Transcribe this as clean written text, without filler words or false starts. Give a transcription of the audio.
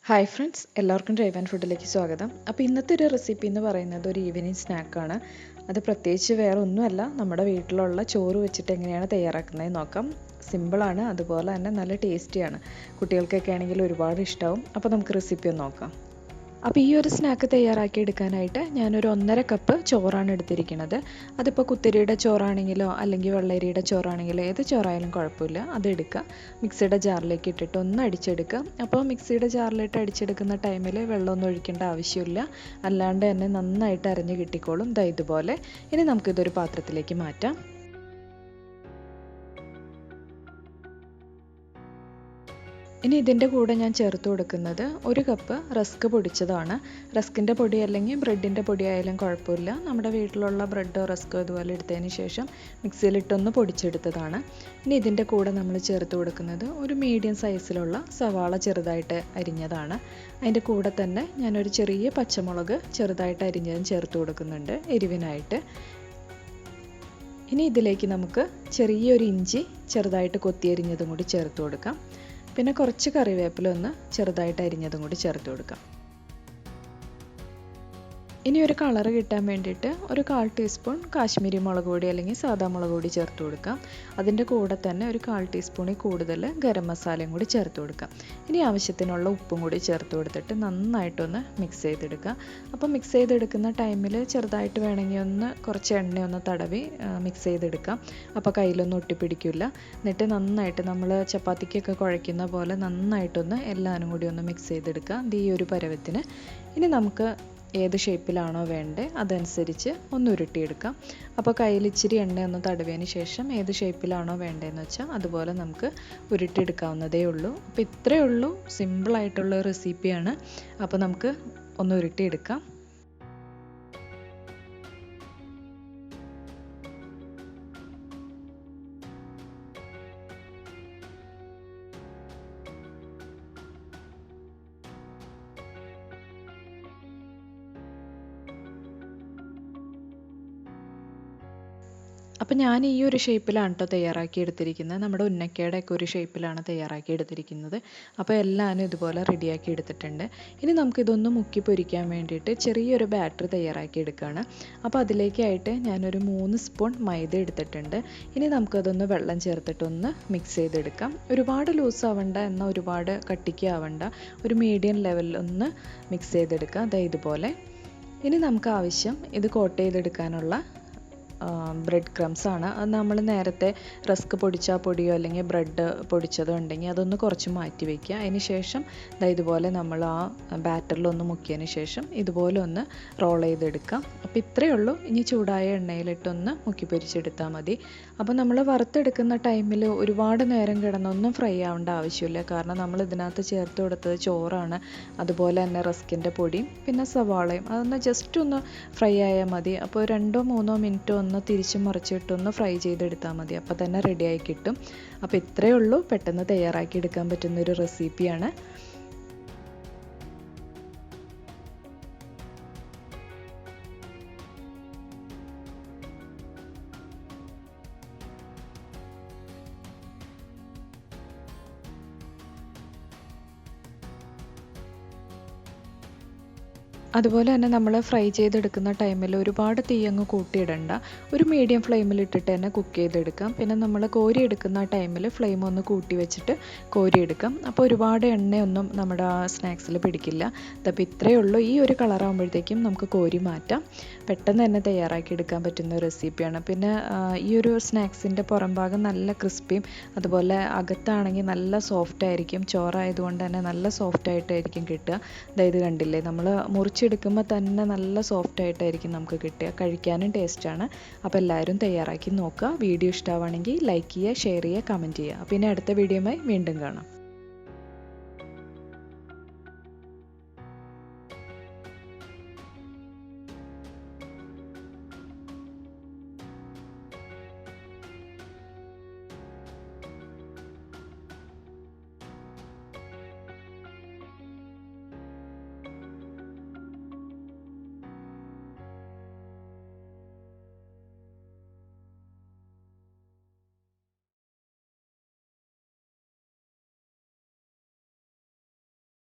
Hi friends, എല്ലാവർക്കും drive and ഫുഡിലേക്ക് സ്വാഗതം. അപ്പോൾ ഇന്നത്തെ ഒരു റെസിപ്പി എന്ന് പറയുന്നത് ഒരു ഈവനിങ് സ്നാക്കാണ്. അത് പ്രത്യേകിച്ച് വേറെ ഒന്നുമല്ല, നമ്മുടെ വീട്ടിലുള്ള ചോറ് വെച്ചിട്ട് എങ്ങനെയാണ് തയ്യാറാക്കുന്നത് നോക്കാം. സിമ്പിളാണ്, അതുപോലെ തന്നെ നല്ല ടേസ്റ്റിയാണ്. കുട്ടികൾക്കൊക്കെ ആണെങ്കിൽ ഒരുപാട് ഇഷ്ടമാവും. അപ്പോൾ നമുക്ക് റെസിപ്പി ഒന്ന് നോക്കാം. അപ്പോൾ ഈ ഒരു സ്നാക്ക് തയ്യാറാക്കി എടുക്കാനായിട്ട് ഞാനൊരു 1.5 കപ്പ് ചോറാണ് എടുത്തിരിക്കുന്നത്. അതിപ്പോൾ കുത്തിരിയുടെ ചോറാണെങ്കിലോ അല്ലെങ്കിൽ വെള്ളരിയുടെ ചോറാണെങ്കിലോ ഏത് ചോറായാലും കുഴപ്പമില്ല, അതെടുക്കുക. മിക്സിയുടെ ജാറിലേക്ക് ഇട്ടിട്ട് ഒന്ന് അടിച്ചെടുക്കുക. അപ്പോൾ മിക്സിയുടെ ജാറിലിട്ട് അടിച്ചെടുക്കുന്ന ടൈമിൽ വെള്ളമൊന്നും ഒഴിക്കേണ്ട ആവശ്യമില്ല, അല്ലാണ്ട് തന്നെ നന്നായിട്ട് അരഞ്ഞ് കിട്ടിക്കോളും. ദാ ഇതുപോലെ. ഇനി നമുക്കിതൊരു പാത്രത്തിലേക്ക് മാറ്റാം. ഇനി ഇതിൻ്റെ കൂടെ ഞാൻ ചേർത്ത് കൊടുക്കുന്നത് 1 കപ്പ് റസ്ക് പൊടിച്ചതാണ്. റസ്കിൻ്റെ പൊടി അല്ലെങ്കിൽ ബ്രെഡിൻ്റെ പൊടി ആയാലും കുഴപ്പമില്ല. നമ്മുടെ വീട്ടിലുള്ള ബ്രെഡോ റസ്കോ ഇതുപോലെ എടുത്തതിന് ശേഷം മിക്സിയിലിട്ടൊന്ന് പൊടിച്ചെടുത്തതാണ്. ഇനി ഇതിൻ്റെ കൂടെ നമ്മൾ ചേർത്ത് കൊടുക്കുന്നത് ഒരു മീഡിയം സൈസിലുള്ള സവാള ചെറുതായിട്ട് അരിഞ്ഞതാണ്. അതിൻ്റെ കൂടെ തന്നെ ഞാനൊരു ചെറിയ പച്ചമുളക് ചെറുതായിട്ട് അരിഞ്ഞതും ചേർത്ത് കൊടുക്കുന്നുണ്ട് എരിവിനായിട്ട്. ഇനി ഇതിലേക്ക് നമുക്ക് ചെറിയൊരു ഇഞ്ചി ചെറുതായിട്ട് കൊത്തിയരിഞ്ഞതും കൂടി ചേർത്ത് കൊടുക്കാം. പിന്നെ കുറച്ച് കറിവേപ്പില ഒന്ന് ചെറുതായിട്ട് അരിഞ്ഞതും കൂടി ചേർത്ത് കൊടുക്കാം. ഇനി ഒരു കളറ് കിട്ടാൻ വേണ്ടിയിട്ട് ഒരു 1/4 ടീസ്പൂൺ കാശ്മീരി മുളക് പൊടി അല്ലെങ്കിൽ സാദാ മുളക് പൊടി ചേർത്ത് കൊടുക്കാം. അതിൻ്റെ കൂടെ തന്നെ ഒരു 1/4 ടീസ്പൂണിൽ കൂടുതൽ ഗരം മസാലയും കൂടി ചേർത്ത് കൊടുക്കാം. ഇനി ആവശ്യത്തിനുള്ള ഉപ്പും കൂടി ചേർത്ത് കൊടുത്തിട്ട് നന്നായിട്ടൊന്ന് മിക്സ് ചെയ്തെടുക്കുക. അപ്പോൾ മിക്സ് ചെയ്തെടുക്കുന്ന ടൈമിൽ ചെറുതായിട്ട് വേണമെങ്കിൽ ഒന്ന് കുറച്ച് എണ്ണയൊന്ന് തടവി മിക്സ് ചെയ്തെടുക്കാം. അപ്പോൾ കയ്യിലൊന്നും ഒട്ടിപ്പിടിക്കില്ല. എന്നിട്ട് നന്നായിട്ട് നമ്മൾ ചപ്പാത്തിക്കൊക്കെ കുഴയ്ക്കുന്ന പോലെ നന്നായിട്ടൊന്ന് എല്ലാവരും കൂടി ഒന്ന് മിക്സ് ചെയ്തെടുക്കുക. ഈ ഒരു പരുവത്തിന്. ഇനി നമുക്ക് ഏത് ഷേപ്പിലാണോ വേണ്ടത് അതനുസരിച്ച് ഒന്ന് ഉരുട്ടിയെടുക്കാം. അപ്പോൾ കയ്യിൽ ഇച്ചിരി എണ്ണയൊന്ന് തടവിയതിന് ശേഷം ഏത് ഷേപ്പിലാണോ വേണ്ടതെന്ന് വെച്ചാൽ അതുപോലെ നമുക്ക് ഉരുട്ടിയെടുക്കാവുന്നതേ ഉള്ളൂ. അപ്പോൾ ഇത്രയേ ഉള്ളൂ, സിമ്പിളായിട്ടുള്ള റെസിപ്പിയാണ്. അപ്പോൾ നമുക്ക് ഒന്ന് ഉരുട്ടിയെടുക്കാം. അപ്പോൾ ഞാൻ ഈ ഒരു ഷേപ്പിലാണ് കേട്ടോ തയ്യാറാക്കി എടുത്തിരിക്കുന്നത്. നമ്മുടെ ഉന്നക്കയുടെ ഒക്കെ ഒരു ഷേപ്പിലാണ് തയ്യാറാക്കി എടുത്തിരിക്കുന്നത്. അപ്പോൾ എല്ലാവരും ഇതുപോലെ റെഡിയാക്കി എടുത്തിട്ടുണ്ട്. ഇനി നമുക്കിതൊന്ന് മുക്കി പൊരിക്കാൻ വേണ്ടിയിട്ട് ചെറിയൊരു ബാറ്റർ തയ്യാറാക്കി എടുക്കുകയാണ്. അപ്പോൾ അതിലേക്കായിട്ട് ഞാനൊരു 3 സ്പൂൺ മൈദ എടുത്തിട്ടുണ്ട്. ഇനി നമുക്കതൊന്ന് വെള്ളം ചേർത്തിട്ടൊന്ന് മിക്സ് ചെയ്തെടുക്കാം. ഒരുപാട് ലൂസ് ആവണ്ട, എന്നാൽ ഒരുപാട് കട്ടിക്ക് ആവണ്ട, ഒരു മീഡിയം ലെവലിൽ ഒന്ന് മിക്സ് ചെയ്തെടുക്കുക. അതായത് ഇതുപോലെ. ഇനി നമുക്ക് ആവശ്യം ഇത് കോട്ട് ചെയ്തെടുക്കാനുള്ള ബ്രെഡ് ക്രംസ് ആണ്. അത് നമ്മൾ നേരത്തെ റസ്ക് പൊടിച്ച പൊടിയോ അല്ലെങ്കിൽ ബ്രെഡ് പൊടിച്ചതോ ഉണ്ടെങ്കിൽ അതൊന്ന് കുറച്ച് മാറ്റി വയ്ക്കുക. അതിന് ശേഷം ഇതുപോലെ നമ്മൾ ആ ബാറ്ററിലൊന്ന് മുക്കിയതിന് ശേഷം ഇതുപോലെ ഒന്ന് റോൾ ചെയ്തെടുക്കാം. അപ്പോൾ ഇത്രയേ ഉള്ളൂ. ഇനി ചൂടായ എണ്ണയിലിട്ടൊന്ന് മുക്കി പൊരിച്ചെടുത്താൽ മതി. അപ്പോൾ നമ്മൾ വറുത്തെടുക്കുന്ന ടൈമിൽ ഒരുപാട് നേരം കിടന്നൊന്നും ഫ്രൈ ആവേണ്ട ആവശ്യമില്ല. കാരണം നമ്മൾ ഇതിനകത്ത് ചേർത്ത് കൊടുത്തത് ചോറാണ്, അതുപോലെ തന്നെ റസ്കിൻ്റെ പൊടിയും പിന്നെ സവാളയും. അതൊന്ന് ജസ്റ്റ് ഒന്ന് ഫ്രൈ ആയാൽ മതി. അപ്പോൾ 2-3 മിനിറ്റ് ഒന്ന് തിരിച്ചും മറിച്ചിട്ടൊന്ന് ഫ്രൈ ചെയ്തെടുത്താൽ മതി. അപ്പോൾ തന്നെ റെഡിയായി കിട്ടും. അപ്പോൾ ഇത്രയേ ഉള്ളൂ, പെട്ടെന്ന് തയ്യാറാക്കി എടുക്കാൻ പറ്റുന്നൊരു റെസിപ്പിയാണ്. അതുപോലെ തന്നെ നമ്മൾ ഫ്രൈ ചെയ്തെടുക്കുന്ന ടൈമിൽ ഒരുപാട് തീയങ്ങ് കൂട്ടിയിടണ്ട, ഒരു മീഡിയം ഫ്ലെയിമിലിട്ടിട്ട് തന്നെ കുക്ക് ചെയ്തെടുക്കാം. പിന്നെ നമ്മൾ കോരിയെടുക്കുന്ന ടൈമിൽ ഫ്ലെയിം ഒന്ന് കൂട്ടി വെച്ചിട്ട് കോരിയെടുക്കാം. അപ്പോൾ ഒരുപാട് എണ്ണയൊന്നും നമ്മുടെ ആ സ്നാക്സിൽ പിടിക്കില്ല. അപ്പോൾ ഇത്രയേ ഉള്ളൂ. ഈ ഒരു കളറാകുമ്പോഴത്തേക്കും നമുക്ക് കോരി മാറ്റാം. പെട്ടെന്ന് തന്നെ തയ്യാറാക്കി എടുക്കാൻ പറ്റുന്ന റെസിപ്പിയാണ്. പിന്നെ ഈ ഒരു സ്നാക്സിൻ്റെ പുറം ഭാഗം നല്ല ക്രിസ്പിയും അതുപോലെ അകത്താണെങ്കിൽ നല്ല സോഫ്റ്റ് ആയിരിക്കും. ചോറായതുകൊണ്ട് തന്നെ നല്ല സോഫ്റ്റ് ആയിട്ടായിരിക്കും കിട്ടുക. അതായത് കണ്ടില്ലേ, നമ്മൾ മുറിച്ചെടുക്കുമ്പോൾ തന്നെ നല്ല സോഫ്റ്റ് ആയിട്ടായിരിക്കും നമുക്ക് കിട്ടുക. കഴിക്കാനും ടേസ്റ്റാണ്. അപ്പോൾ എല്ലാവരും തയ്യാറാക്കി നോക്കുക. വീഡിയോ ഇഷ്ടമാണെങ്കിൽ ലൈക്ക് ചെയ്യുക, ഷെയർ ചെയ്യുക, കമൻറ്റ് ചെയ്യുക. പിന്നെ അടുത്ത വീഡിയോയുമായി വീണ്ടും കാണാം.